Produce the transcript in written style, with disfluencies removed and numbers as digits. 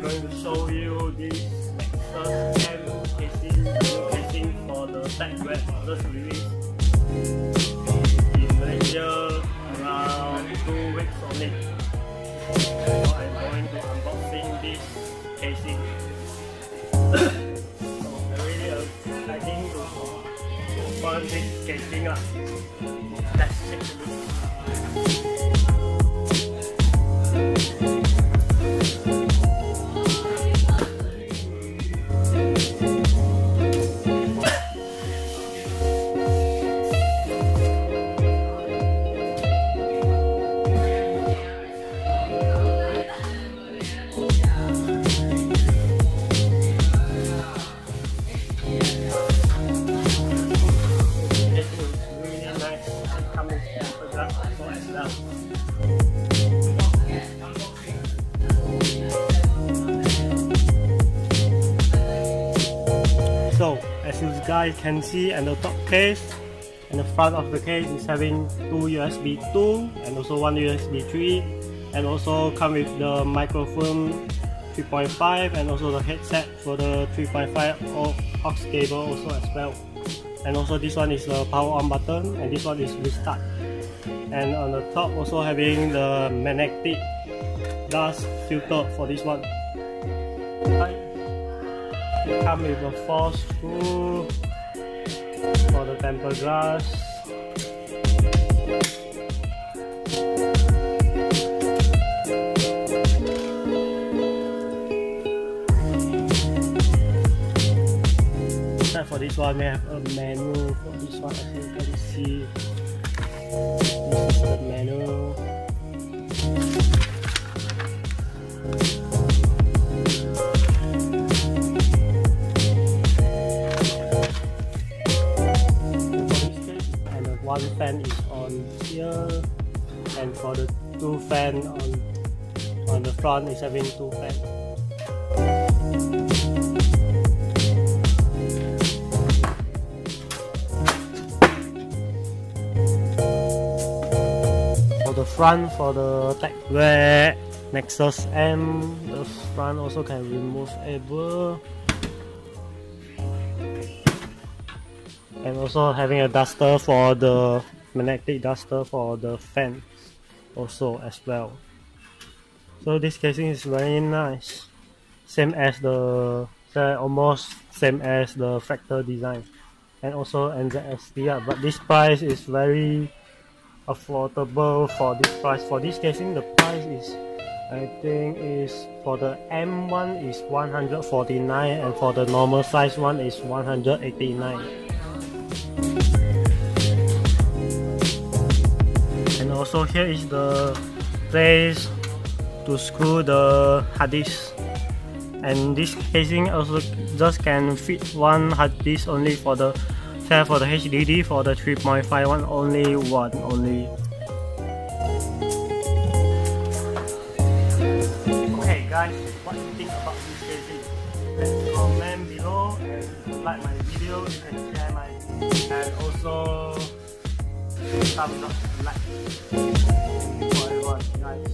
going to show you this Nexus M casing for the Tecware just released in Malaysia around 2 weeks only. So I'm going to unboxing this casing. So really exciting to open this casing up. Let's check it out. So as you guys can see, and the top case and the front of the case is having 2 USB 2 and also 1 USB 3, and also come with the microphone 3.5 and also the headset for the 3.5 aux cable also as well. And also this one is the power on button, and this one is restart. And on the top also having the magnetic dust filter for this one. It comes with a 4 screw for the tempered glass. For this one, we have a menu for this one. As you can see, this is the menu. And the one fan is on here, and for the 2 fan on the front is having 2 fans. The front for the Tecware Nexus M, the front also can removable, and also having a duster for the magnetic duster for the fans also as well. So this casing is very nice, same as the almost same as the Fractal design, and also NZST, but this price is very affordable for this price. For this casing, the price is, I think, is for the M1 is 149, and for the normal size one is 189. And also here is the place to screw the hard disk, and this casing also just can fit one hard disk only for the HDD. For the 3.5 one, only one only. Okay guys, what do you think about this casing? Let's comment below, and like my video and share my video, and also thumbs up, like for everyone guys.